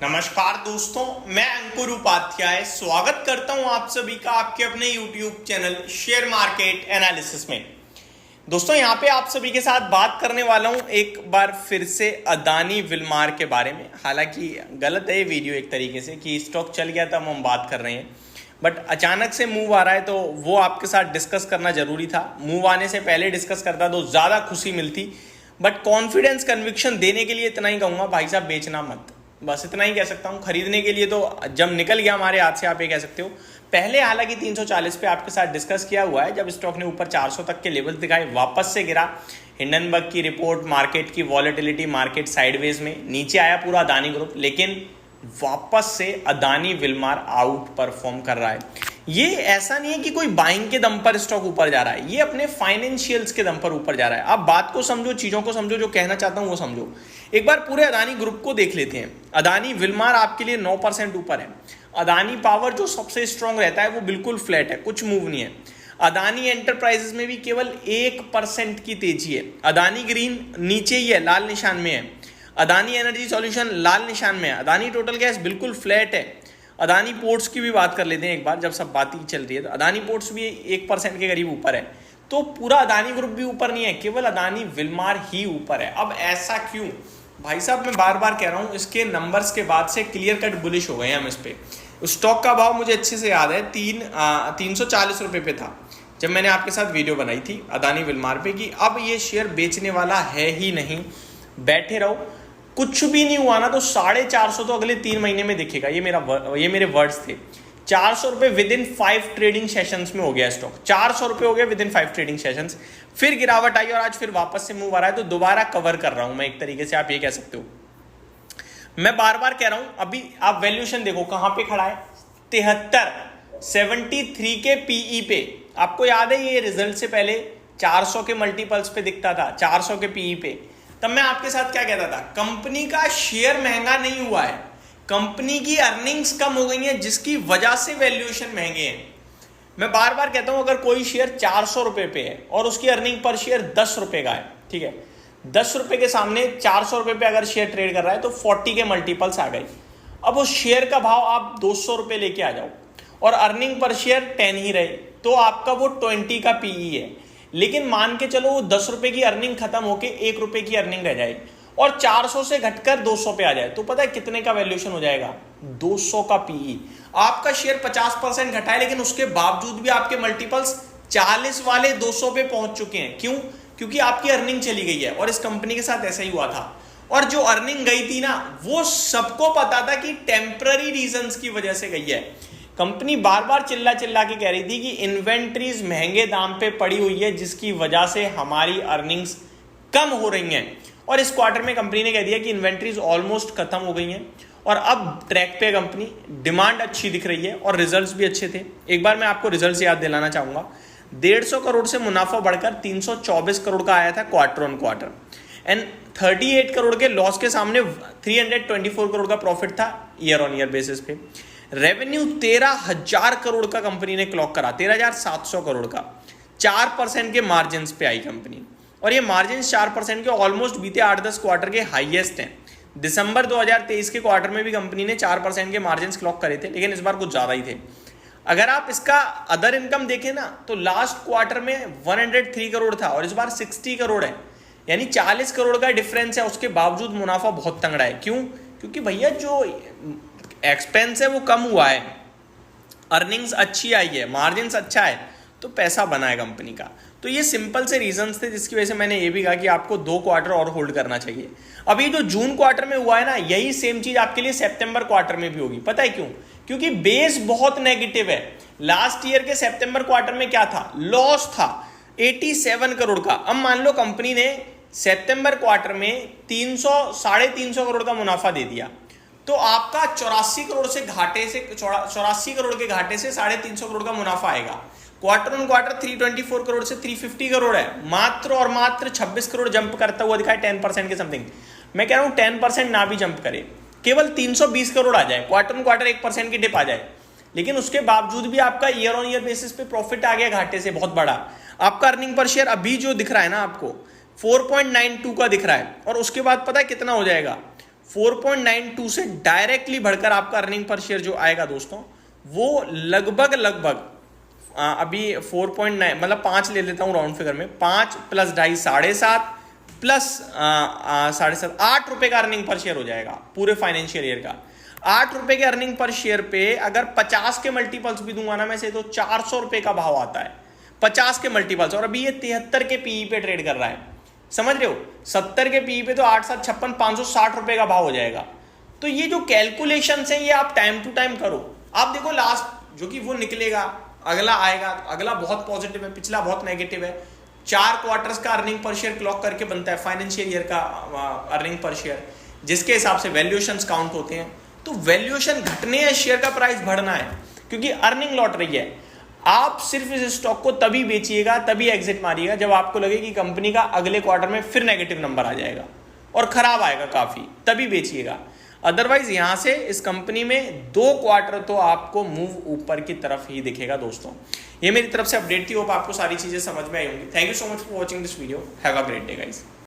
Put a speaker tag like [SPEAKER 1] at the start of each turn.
[SPEAKER 1] नमस्कार दोस्तों, मैं अंकुर उपाध्याय स्वागत करता हूं आप सभी का आपके अपने YouTube channel share market analysis में। दोस्तों यहां पे आप सभी के साथ बात करने वाला हूं एक बार फिर से अदानी विलमार के बारे में। हालांकि गलत है ये वीडियो एक तरीके से कि स्टॉक चल गया तब हम बात कर रहे हैं, बट अचानक से मूव आ रहा है तो वो आपके साथ डिस्कस करना जरूरी था। मूव आने से पहले डिस्कस करता तो ज़्यादा खुशी मिलती, बट कॉन्फिडेंस कन्विक्शन देने के लिए इतना ही कहूँगा, भाई साहब बेचना मत, बस इतना ही कह सकता हूँ। खरीदने के लिए तो जब निकल गया हमारे हाथ से आप ये कह सकते हो। पहले हालांकि 340 पे आपके साथ डिस्कस किया हुआ है, जब स्टॉक ने ऊपर 400 तक के लेवल दिखाए वापस से गिरा। हिंडनबर्ग की रिपोर्ट, मार्केट की वॉलेटिलिटी, मार्केट साइडवेज में नीचे आया पूरा अदानी ग्रुप, लेकिन वापस से अदानी विलमार आउट परफॉर्म कर रहा है। ये ऐसा नहीं है कि कोई बाइंग के दम पर स्टॉक ऊपर जा रहा है, ये अपने फाइनेंशियल्स के दम पर ऊपर जा रहा है। आप बात को समझो, चीजों को समझो, जो कहना चाहता हूं वो समझो। एक बार पूरे अदानी ग्रुप को देख लेते हैं। अदानी विलमार आपके लिए 9% ऊपर है। अदानी पावर जो सबसे स्ट्रांग रहता है वो बिल्कुल फ्लैट है, कुछ मूव नहीं है। अदानी एंटरप्राइजेस में भी केवल 1% की तेजी है। अदानी ग्रीन नीचे ही है, लाल निशान में है। अदानी एनर्जी सॉल्यूशन लाल निशान में है। अदानी टोटल गैस बिल्कुल फ्लैट है। अदानी पोर्ट्स की भी बात कर लेते हैं एक बार, जब सब बात ही चल रही है तो अदानी पोर्ट्स भी 1% के करीब ऊपर है। तो पूरा अदानी ग्रुप भी ऊपर नहीं है, केवल अदानी विलमार ही ऊपर है। अब ऐसा क्यों भाई साहब? मैं बार बार कह रहा हूं, इसके नंबर्स के बाद से क्लियर कट बुलिश हो गए हम इस पे। स्टॉक का भाव मुझे अच्छे से याद है, 340 रुपए पे था जब मैंने आपके साथ वीडियो बनाई थी अदानी विलमार पे कि अब ये शेयर बेचने वाला है ही नहीं, बैठे रहो। कुछ भी नहीं हुआ ना तो 450 तो अगले 3 महीने में दिखेगा। ये मेरे वर्ड्स थे। 400 रुपए विद इन 5 ट्रेडिंग सेशंस में हो गया स्टॉक। 400 रुपए हो गया विद इन 5 ट्रेडिंग सेशंस। फिर गिरावट आई और आज फिर वापस से मूव आ रहा है, तो दोबारा कवर कर रहा हूं मैं, एक तरीके से आप ये कह सकते हो। मैं बार बार कह रहा हूं, अभी आप वैल्यूएशन देखो कहां पे खड़ा है, 73 के पीई पे। आपको याद है ये रिजल्ट से पहले 400 के मल्टीपल्स पे दिखता था, 400 के पीई पे। तब मैं आपके साथ क्या कहता था, कंपनी का शेयर महंगा नहीं हुआ है, कंपनी की अर्निंग्स कम हो गई हैं जिसकी वजह से वैल्यूएशन महंगे हैं। मैं बार बार कहता हूं, अगर कोई शेयर 400 रुपए पे है और उसकी अर्निंग पर शेयर 10 रुपए का है, ठीक है, 10 रुपए के सामने 400 रुपए पे अगर शेयर ट्रेड कर रहा है तो 40 के मल्टीपल्स आ गई। अब उस शेयर का भाव आप 200 रुपए लेके आ जाओ और अर्निंग पर शेयर 10 ही रहे, तो आपका वो 20 का पीई है। लेकिन मान के चलो वो 10 रुपए की अर्निंग खत्म होके 1 रुपए की अर्निंग रह जाए और 400 से घटकर 200 पे आ जाए, तो पता है कितने का वैल्यूएशन हो जाएगा? 200 का पीई। आपका शेयर 50% घटा है, लेकिन उसके बावजूद भी आपके मल्टीपल्स 40 वाले 200 पे पहुंच चुके हैं। क्यों? क्योंकि आपकी अर्निंग चली गई है। और इस कंपनी के साथ ऐसा ही हुआ था। और जो अर्निंग गई थी ना, वो सबको पता था कि टेम्पररी रीजंस की वजह से गई है। कंपनी बार बार चिल्ला चिल्ला के कह रही थी कि इन्वेंट्रीज महंगे दाम पे पड़ी हुई है जिसकी वजह से हमारी अर्निंग्स कम हो रही हैं। और इस क्वार्टर में कंपनी ने कह दिया कि इन्वेंट्रीज ऑलमोस्ट खत्म हो गई हैं और अब ट्रैक पे कंपनी, डिमांड अच्छी दिख रही है और रिजल्ट्स भी अच्छे थे। एक बार मैं आपको रिजल्ट्स याद दिलाना चाहूंगा। 150 करोड़ से मुनाफा बढ़कर 324 करोड़ का आया था quarter on quarter, and 38 crore के लॉस के सामने 324 करोड़ का प्रॉफिट था ईयर ऑन ईयर बेसिस पे। रेवेन्यू 13,000 करोड़ का कंपनी ने क्लॉक करा, 13,700 करोड़ का। 4% के मार्जिन पे आई कंपनी, और ये मार्जिन 4% के ऑलमोस्ट बीते 8-10 क्वार्टर के हाईएस्ट हैं। दिसंबर 2023 के क्वार्टर में भी कंपनी ने 4% के मार्जिन क्लॉक करे थे, लेकिन इस बार कुछ ज्यादा ही थे। अगर आप इसका अदर इनकम देखें ना, तो लास्ट क्वार्टर में 103 करोड़ था और इस बार 60 करोड़ है, यानी 40 करोड़ का डिफरेंस है। उसके बावजूद मुनाफा बहुत तंगड़ा है। क्यों? क्योंकि भैया जो एक्सपेंस है वो कम हुआ है, अर्निंग्स अच्छी आई है, मार्जिन अच्छा है, तो पैसा बना है कंपनी का। तो ये सिंपल से रीजंस थे जिसकी वजह से मैंने ये भी कहा कि आपको 2 क्वार्टर और होल्ड करना चाहिए। अभी जो जून क्वार्टर में हुआ है ना, यही सेम चीज आपके लिए सितंबर क्वार्टर में भी होगी। पता है क्यों? क्योंकि बेस बहुत नेगेटिव है। लास्ट ईयर के सितंबर क्वार्टर में क्या था? लॉस था 87 करोड़ का। अब मान लो कंपनी ने सितंबर क्वार्टर में 300-350 करोड़ का मुनाफा दे दिया, तो आपका 84 करोड़ से 84 करोड़ के घाटे से 350 करोड़ का मुनाफा आएगा। क्वार्टर ऑन क्वार्टर 324 करोड़ से 350 करोड़ है, मात्र और मात्र 26 करोड़ जंप करता हुआ दिखाए, 10% के समथिंग। मैं कह रहा हूं 10% ना भी जंप करे, केवल 320 करोड़ आ जाए, क्वार्टर ऑन क्वार्टर 1% की डिप आ जाए, लेकिन उसके बावजूद भी आपका ईयर ऑन ईयर बेसिस पे प्रॉफिट आ गया घाटे से बहुत बड़ा। आपका अर्निंग पर शेयर अभी जो दिख रहा है ना आपको 4.92 का दिख रहा है, और उसके बाद पता है कितना हो जाएगा? 4.92 से डायरेक्टली बढ़कर आपका अर्निंग पर शेयर जो आएगा दोस्तों, वो लगभग अभी 4.9 मतलब 5 ले लेता हूं राउंड फिगर में, 5 प्लस 2.5 7.5 प्लस 7.5 8 रुपए का अर्निंग पर शेयर हो जाएगा पूरे फाइनेंशियल ईयर का। 8 रुपए के अर्निंग पर शेयर पे अगर 50 के मल्टीपल्स भी दूंगा ना मैं से, तो 400 रुपए का भाव आता है 50 के मल्टीपल्स, और अभी ये 73 के पीई पे ट्रेड कर रहा है, समझ रहे हो। 70 के पीई पे तो 8 7 56 560 रुपए का भाव हो जाएगा। तो ये जो कैलकुलेशन है ये आप टाइम टू टाइम करो। आप देखो लास्ट जो कि वो निकलेगा, अगला आएगा, अगला बहुत पॉजिटिव है, पिछला बहुत नेगेटिव है। 4 क्वार्टर्स का अर्निंग पर शेयर क्लॉक करके बनता है फाइनेंशियल ईयर का अर्निंग पर शेयर, जिसके हिसाब से वैल्यूएशंस काउंट होते हैं। तो वैल्यूएशन घटने है, शेयर का प्राइस बढ़ना है, क्योंकि अर्निंग लौट रही है। आप सिर्फ इस स्टॉक को तभी बेचिएगा, तभी एग्जिट मारिएगा जब आपको लगे कि कंपनी का अगले क्वार्टर में फिर नेगेटिव नंबर आ जाएगा और खराब आएगा काफी, तभी बेचिएगा। अदरवाइज यहां से इस कंपनी में 2 क्वार्टर तो आपको मूव ऊपर की तरफ ही दिखेगा दोस्तों। ये मेरी तरफ से अपडेट थी, होप आपको सारी चीजें समझ में आई होंगी। Thank you so much for watching this video, have a great day guys.